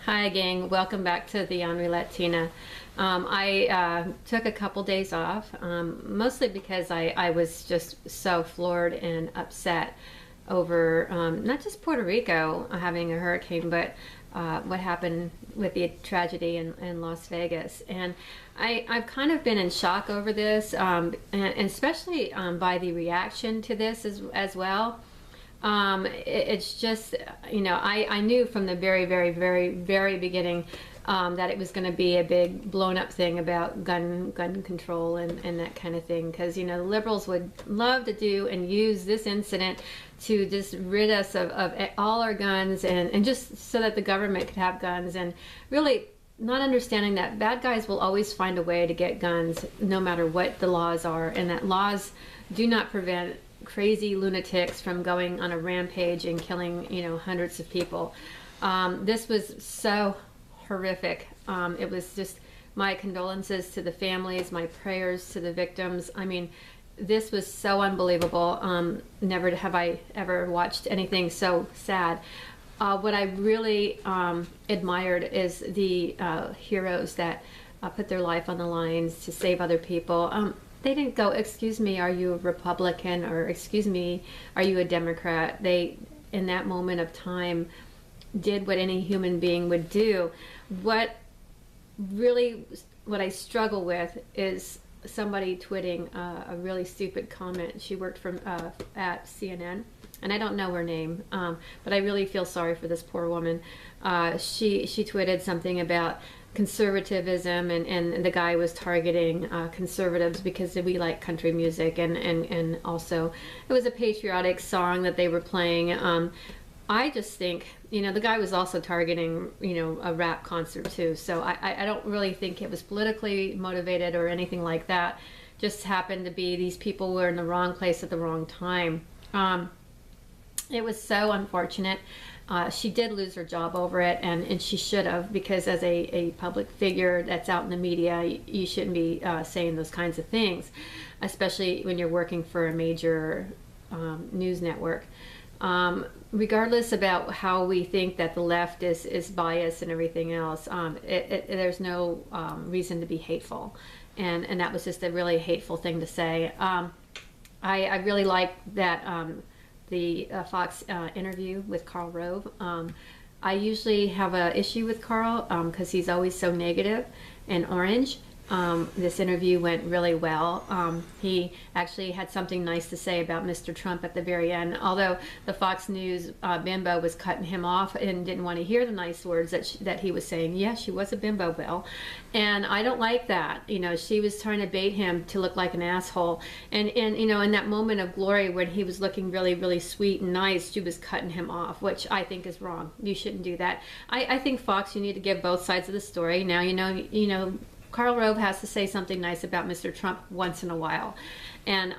Hi gang, welcome back to the Henri Latina. I took a couple days off, mostly because I was just so floored and upset over not just Puerto Rico having a hurricane, but what happened with the tragedy in Las Vegas. And I've kind of been in shock over this, and especially by the reaction to this as well. It's just, I knew from the very, very, very, very beginning that it was going to be a big blown up thing about gun control and that kind of thing. Because, the liberals would love to do and use this incident to just rid us of all our guns and just so that the government could have guns, and really not understanding that bad guys will always find a way to get guns no matter what the laws are, and that laws do not prevent crazy lunatics from going on a rampage and killing, hundreds of people. This was so horrific. It was just my condolences to the families, my prayers to the victims. I mean, this was so unbelievable. Never have I ever watched anything so sad. What I really admired is the heroes that put their life on the lines to save other people. They didn't go, excuse me, are you a Republican? Or excuse me, are you a Democrat? They, in that moment of time, did what any human being would do. What I struggle with is somebody tweeting a really stupid comment. She worked at CNN, and I don't know her name, but I really feel sorry for this poor woman. She tweeted something about conservatism, and the guy was targeting conservatives because we like country music, and also it was a patriotic song that they were playing. I just think, the guy was also targeting, a rap concert too. So I don't really think it was politically motivated or anything like that. Just happened to be these people were in the wrong place at the wrong time. It was so unfortunate. She did lose her job over it, and she should have, because as a public figure that's out in the media, you shouldn't be saying those kinds of things, especially when you're working for a major news network. Regardless about how we think that the left is biased and everything else, there's no reason to be hateful, and that was just a really hateful thing to say. I really like that the Fox interview with Karl Rove. I usually have an issue with Karl because he's always so negative and orange. This interview went really well. He actually had something nice to say about Mr. Trump at the very end, although the Fox News bimbo was cutting him off and didn't want to hear the nice words that he was saying. Yeah, she was a bimbo, Bill. And I don't like that. She was trying to bait him to look like an asshole. And in that moment of glory when he was looking really, really sweet and nice, she was cutting him off, which I think is wrong. You shouldn't do that. I think Fox, you need to give both sides of the story. Now, Karl Rove has to say something nice about Mr. Trump once in a while, and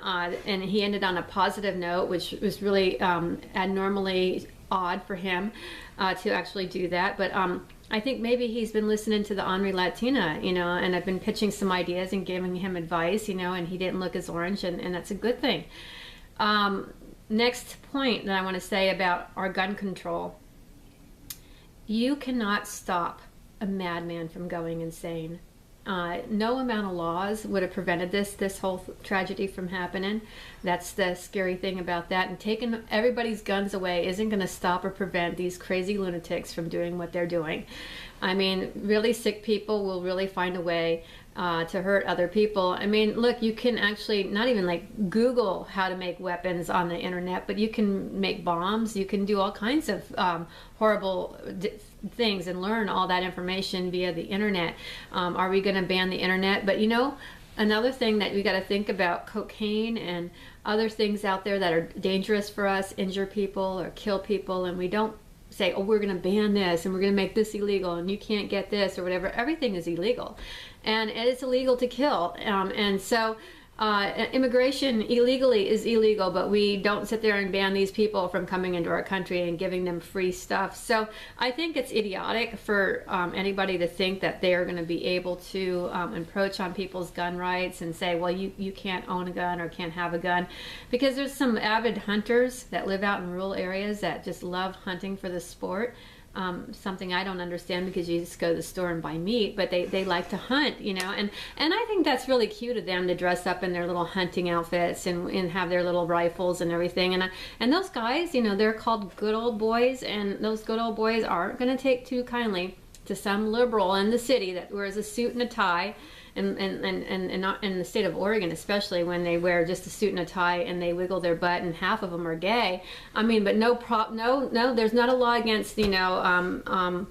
he ended on a positive note, which was really abnormally odd for him to actually do that. But I think maybe he's been listening to the Henri Latina, and I've been pitching some ideas and giving him advice, and he didn't look as orange, and that's a good thing. Next point that I want to say about our gun control: you cannot stop a madman from going insane. No amount of laws would have prevented this whole tragedy from happening. That's the scary thing about that. And taking everybody's guns away isn't going to stop or prevent these crazy lunatics from doing what they're doing. I mean, really sick people will really find a way to hurt other people. I mean, look, you can actually not even like Google how to make weapons on the internet, but you can make bombs. You can do all kinds of horrible things and learn all that information via the internet. Are we going to ban the internet? But another thing that we got to think about: cocaine and other things out there that are dangerous for us, injure people or kill people, and we don't say, oh, we're going to ban this and we're going to make this illegal and you can't get this or whatever. Everything is illegal, and it's illegal to kill. And so immigration illegally is illegal, but we don't sit there and ban these people from coming into our country and giving them free stuff. So I think it's idiotic for anybody to think that they're going to be able to encroach on people's gun rights and say, well, you can't own a gun or can't have a gun, because there's some avid hunters that live out in rural areas that just love hunting for the sport. something I don't understand, because you just go to the store and buy meat, but they like to hunt, you know, and I think that's really cute of them to dress up in their little hunting outfits and have their little rifles and everything. And those guys, you know, they're called good old boys, and those good old boys aren't going to take too kindly to some liberal in the city that wears a suit and a tie. And not in the state of Oregon, especially, when they wear just a suit and a tie and they wiggle their butt, and half of them are gay. I mean, but no, there's not a law against, you know,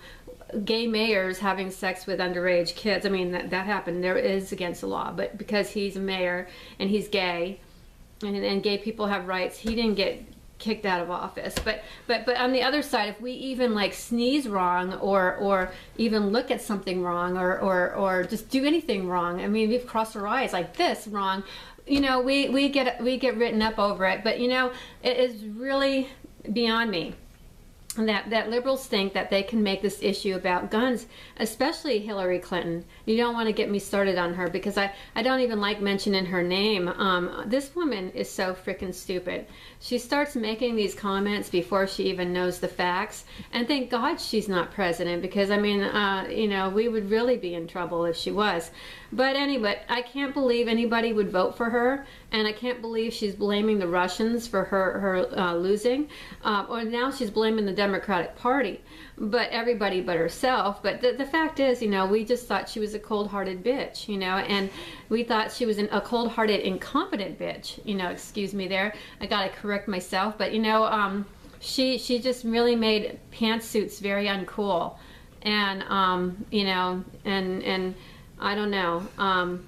gay mayors having sex with underage kids. I mean, that happened. There is against the law, but because he's a mayor and he's gay, and gay people have rights, he didn't get kicked out of office. But on the other side, if we even like sneeze wrong, or even look at something wrong, or just do anything wrong, I mean, we've crossed our eyes like this wrong, you know, we get written up over it. But you know, it is really beyond me that liberals think that they can make this issue about guns, especially Hillary Clinton. You don't want to get me started on her, because I don't even like mentioning her name. This woman is so freaking stupid. She starts making these comments before she even knows the facts, and thank God she's not president, because I mean, you know, we would really be in trouble if she was. But anyway, I can't believe anybody would vote for her, and I can't believe she's blaming the Russians for her losing, or now she's blaming the Democratic Party, but everybody but herself. But the fact is, you know, we just thought she was a cold-hearted bitch, you know, and we thought she was a cold-hearted, incompetent bitch, you know, excuse me there, I gotta correct myself, but you know, she just really made pantsuits very uncool, and you know, and I don't know,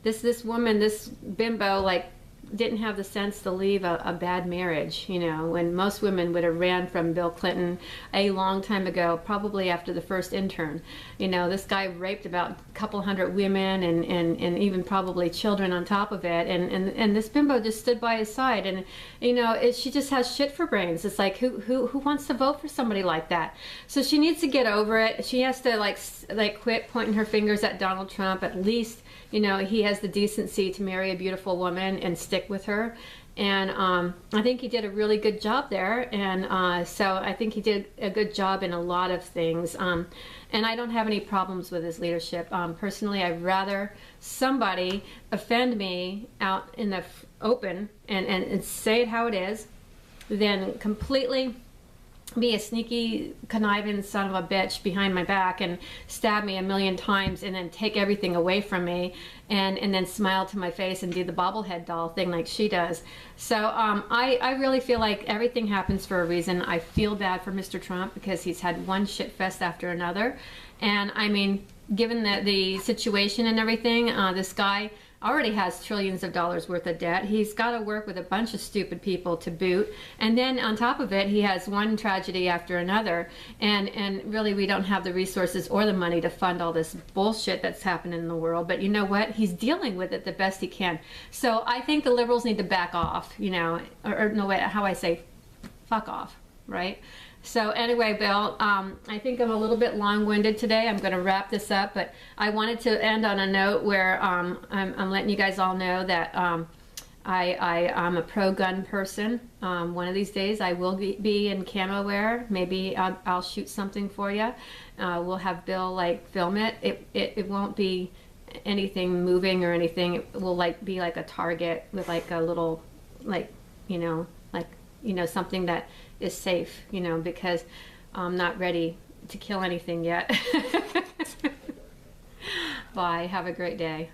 this woman, this bimbo, like, didn't have the sense to leave a bad marriage, you know, when most women would have ran from Bill Clinton a long time ago, probably after the first intern. You know, this guy raped about a couple hundred women, and even probably children on top of it, and this bimbo just stood by his side, and you know, she just has shit for brains. It's like, who wants to vote for somebody like that? So she needs to get over it. She has to like quit pointing her fingers at Donald Trump. At least, you know, he has the decency to marry a beautiful woman and stick with her. And I think he did a really good job there. And so I think he did a good job in a lot of things. And I don't have any problems with his leadership. Personally, I'd rather somebody offend me out in the open and say it how it is than completely be a sneaky, conniving son of a bitch behind my back and stab me a million times, and then take everything away from me, and then smile to my face and do the bobblehead doll thing like she does. So I really feel like everything happens for a reason. I feel bad for Mr. Trump, because he's had one shit fest after another. And I mean, given the situation and everything, this guy already has trillions of dollars worth of debt. He's got to work with a bunch of stupid people to boot, and then on top of it, he has one tragedy after another, and really we don't have the resources or the money to fund all this bullshit that's happening in the world. But you know what? He's dealing with it the best he can. So I think the liberals need to back off, you know, or no, wait, how I say, fuck off, right? So anyway, Bill, I think I'm a little bit long-winded today. I'm going to wrap this up, but I wanted to end on a note where I'm letting you guys all know that I'm a pro-gun person. One of these days I will be in camo wear. Maybe I'll shoot something for you. We'll have Bill like film it. It won't be anything moving or anything. It will like be like a target with like a little, like, you know, something that is safe, you know, because I'm not ready to kill anything yet. Bye. Have a great day.